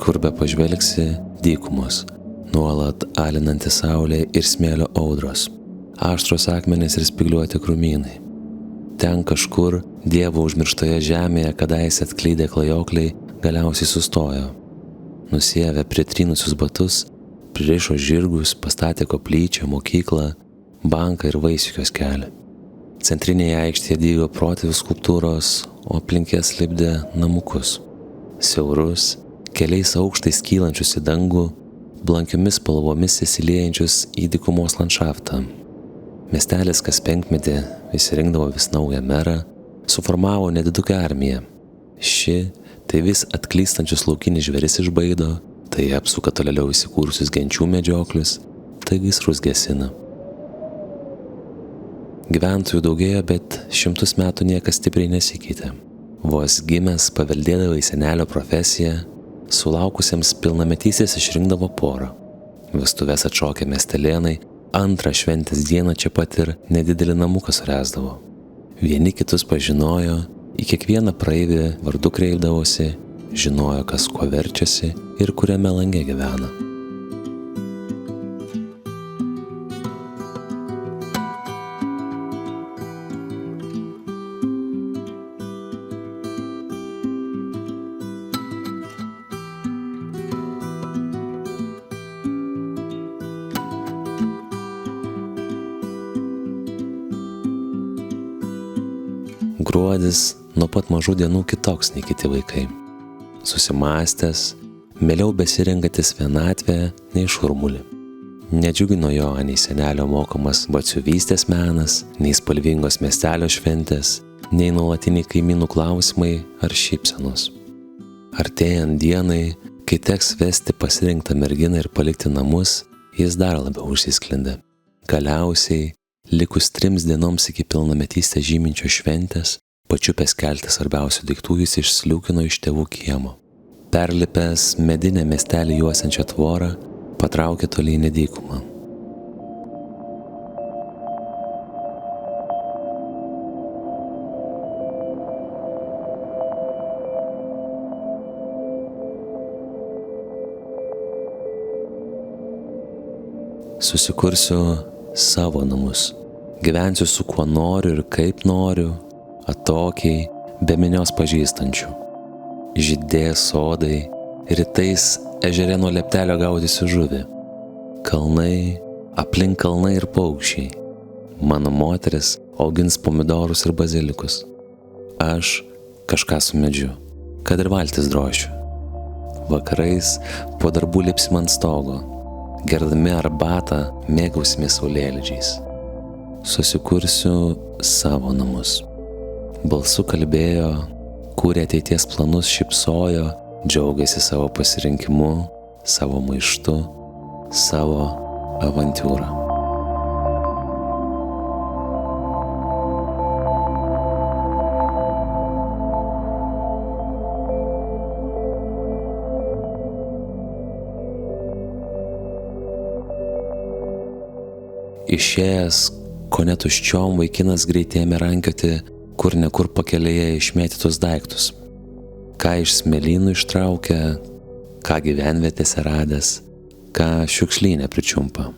Kur be pažvelgsi, dykumos, nuolat alinanti saulė ir smėlio audros, aštrus akmenys ir spygliuoti krūmynai. Ten kažkur Dievo užmirštoje žemėje kadaise atklydę klajokliai galiausiai sustojo. Nusiavė pritrynusius batus, pririšo žirgus, pastatė koplyčią, mokyklą, banką ir vaisių kelią. Centrinėje aikštėje dygo protėvių skulptūros, o aplink jas lipdė namukus. Siaurus, keliais aukštais kylančius į dangų, blankiomis spalvomis įsiliejančius į dykumos landšaftą. Miestelis kas penkmetį įsirinkdavo vis naują merą, suformavo nedidukę armiją. Ši tai vis atklystančius laukinis žvėris išbaido, tai apsuka tolėliau įsikūrusius genčių medžioklius, tai gaisrus gesina. Gyventojų daugėjo, bet 100 metų niekas stipriai nesikeitė. Vos gimęs paveldėdavo į senelio profesiją, sulaukusiems pilnametystės išrinkdavo porą. Vestuves atšokę miestelėnai, antrą šventės dieną čia pat ir nedidelį namuką suręsdavo. Vieni kitus pažinojo, į kiekvieną praeivį vardu kreipdavosi, žinojo, kas kuo verčiasi ir kuriame lange gyvena. Gruodis nuo pat mažų dienų kitoks nei kiti vaikai. Susimąstęs, mieliau besirenkantis vienatvę nei šurmulį. Nedžiugino jo nei senelio mokomas batsiuvystės menas, nei spalvingos miestelio šventės, nei nuolatiniai kaimynų klausimai ar šypsenos. Artėjant dienai, kai teks vesti pasirinktą merginą ir palikti namus, jis dar labiau užsisklindė. Galiausiai, likus 3 dienoms iki pilnametystės žyminčios šventės, pačiupęs kelti svarbiausių daiktų jis išsliūkino iš tėvų kiemo. Perlipęs medinę miestelį juosiančią tvorą, patraukė tolyn į dykumą. Susikursiu savo namus. Gyvensiu su kuo noriu ir kaip noriu, atokiai, be minios pažįstančių. Žydės sodai, rytais ežere nuo leptelio gaudysiu žuvį. Kalnai, aplink kalnai ir paukščiai. Mano moteris augins pomidorus ir bazilikus. Aš kažką sumedžiu, kad ir valtis drošiu. Vakarais po darbų lipsim ant stogo. Gerdami arbatą mėgausime saulėlydžiais. Susikursiu savo namus. Balsu kalbėjo, kūrė ateities planus, šypsojo, džiaugiasi savo pasirinkimu, savo maištu, savo avantiūrą. Išėjęs, kone tuščiom, vaikinas greitai ėmė rankioti kur nekur pakelėje išmėtytus daiktus. Ką iš smėlynų ištraukė, ką gyvenvietėse radęs, ką šiukšlyne pričiumpa.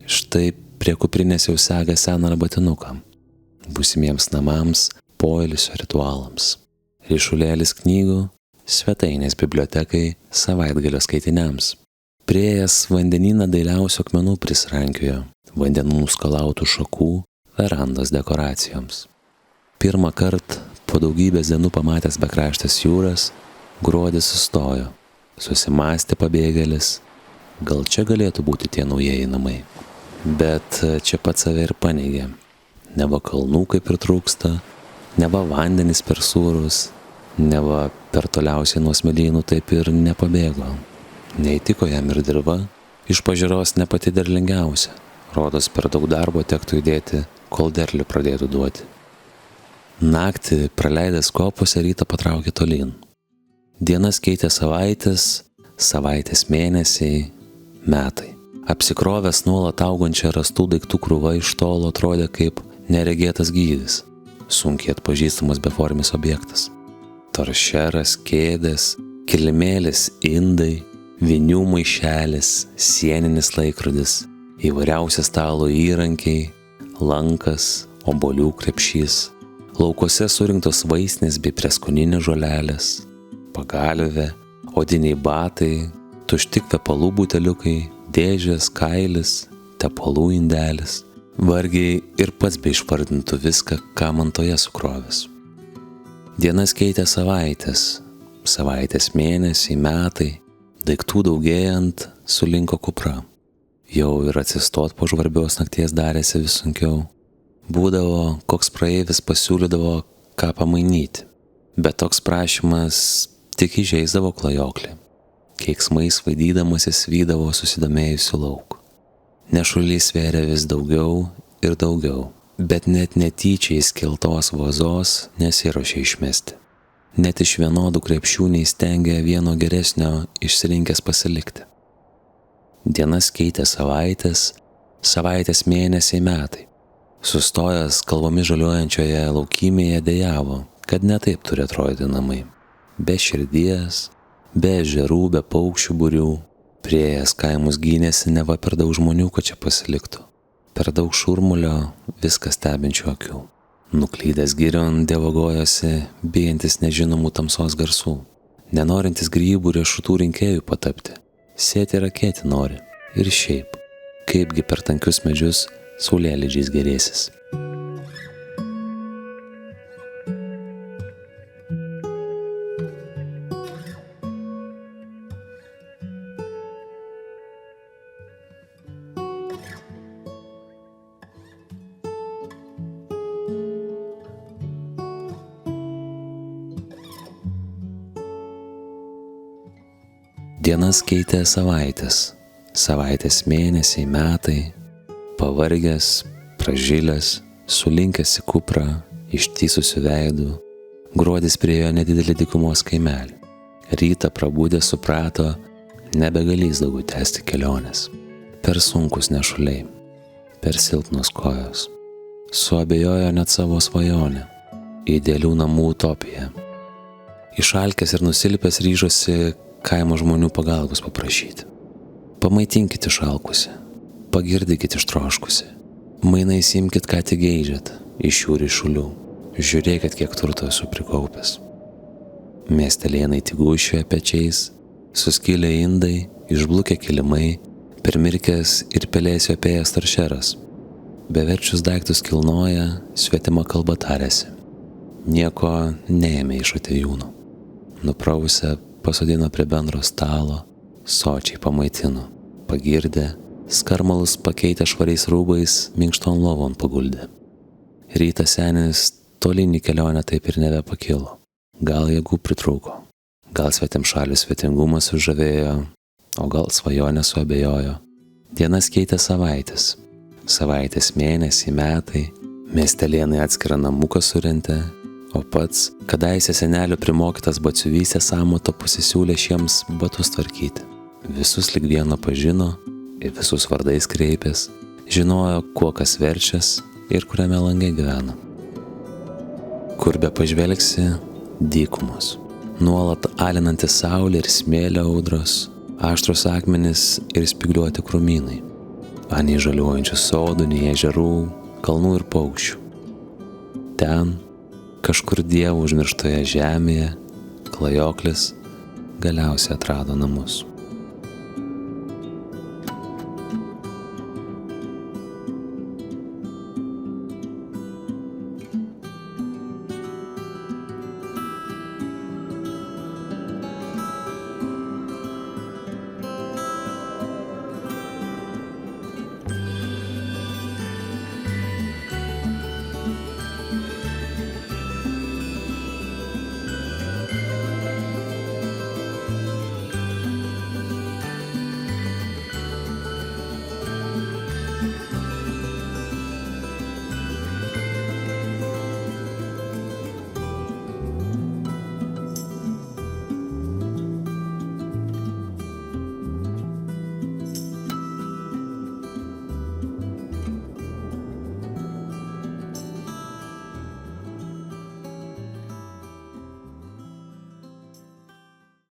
Štai prie kuprinės jau sega seną arbatinuką. Būsimiems namams, poilsio ritualams. Ryšulėlis knygų, svetainės bibliotekai, savaitgalio skaitiniams. Priėjęs vandenyną dailiausių akmenų prisrankiojo, vandenų nuskalautų šakų, verandos dekoracijoms. Pirmą kartą po daugybės dienų pamatęs bekraštės jūras, Gruodis sustojo, susimąstė pabėgėlis, gal čia galėtų būti tie naujieji namai. Bet čia pat save ir paneigė. Neva kalnų kaip ir trūksta, neva vandenys per sūrus, neva per toliausiai nuo smėlynų taip ir nepabėgo. Neįtiko jam ir dirva, iš pažiūros ne pati derlingiausia. Rodos per daug darbo tektų įdėti, kol derlių pradėtų duoti. Naktį praleidęs kopose rytą patraukė tolyn. Dienas keitė savaitės, savaitės mėnesiai, metai. Apsikrovęs nuolat augančią rastų daiktų krūva iš tolo atrodė kaip neregėtas gyvis, sunkiai atpažįstamas beformis objektas. Toršeras, kėdės, Kilimėlis, indai, vinių maišelis, sieninis laikrodis, įvairiausi stalo įrankiai, lankas, obuolių krepšys, laukuose surinktos vaistinės bei prieskoninės žolelės, pagalvė, odiniai batai, tušti kvepalų buteliukai, dėžės, kailis, tepalų indelis. Vargiai ir pats beišvardintų viską, ką mantoje sukrovęs. Dienas keitė savaitės mėnesiai, metai, daiktų daugėjant sulinko kupra. Jau ir atsistot po žvarbios nakties darėsi vis sunkiau. Būdavo, koks praeivis pasiūlydavo ką pamainyti, bet toks prašymas tik įžeisdavo klajoklį. Keiksmais vaidydamasis vydavo susidomėjusių lauk. Nešulys svėrė vis daugiau ir daugiau, bet net netyčia įskeltos vazos nesiruošė išmesti. Net iš vienodų krepšių neįstengė vieno geresnio išsirinkęs pasilikti. Dienas keitė savaitės mėnesiai, metai. Sustojęs kalvomis žaliuojančioje laukymėje dejavo, kad ne taip turi atrodyti namai. Be širdies, be ežerų, be paukščių būrių. Priėjęs kaimus gynėsi neva per daug žmonių, kad čia pasiliktų. Per daug šurmulio, viskas stebinčių akių. Nuklydęs girion dievagojosi, bijantis nežinomų tamsos garsų. Nenorintis grybų riešutų rinkėjų patapti. Sėti rakėti nori. Ir šiaip, kaipgi per tankius medžius saulėlydžiais gerėsis. Dienas keitė savaitės mėnesiai, metai. Pavargęs, pražilęs, sulinkęs į kuprą, ištįsusių veidų, gruodis priėjo nedidelį dykumos kaimelį. Rytą prabudęs suprato, nebegalys daugiau tęsti kelionės. Per sunkus nešuliai, per silpnos kojos. Suabejojo net savo svajonę, idealių namų utopiją. Išalkęs ir nusilpęs ryžosi kaimo žmonių pagalbos paprašyti. Pamaitinkit išalkusi. Pagirdykit ištroškusi. Mainais imkit, ką tik geidžiat, iš šių ryšulių. Žiūrėkit, kiek turto esu prikaupęs. Miestelėnai tik gūžčioja pečiais, suskilę indai, išblukę kilimai, permirkęs ir pelėsio apėjęs taršeras. Beverčius daiktus kilnoja, svetima kalba tarėsi. Nieko neėmė iš atėjūnų. Nuprausę pasodino prie bendro stalo, sočiai pamaitino, pagirdė, skarmalus pakeitę švariais rūbais, minkšton lovon paguldė. Rytą senis tolyn į kelionę taip ir nebepakilo. Gal jėgų pritrūko, gal svetimšalių svetingumas sužavėjo, o gal svajonė suabejojo. Dienas keitė savaitės mėnesiai, metai. Miestelėnai atskirą namuką surentė, o pats, kadaise senelio primokytas batsiuvystės amato, pasisiūlė šiems batus tvarkyti. Visus lyg vieno pažino, į visus vardais kreipės, žinojo, kuo kas verčias ir kuriame lange gyvena. Kur be pažvelgsi, dykumos. Nuolat alinanti saulė ir smėlio audros, aštrus akmenys ir spygliuoti krūmynai. Anei žaliuojančių sodų, nei ežerų, kalnų ir paukščių. Ten, kažkur Dievo užmirštoje žemėje, klajoklis galiausiai atrado namus.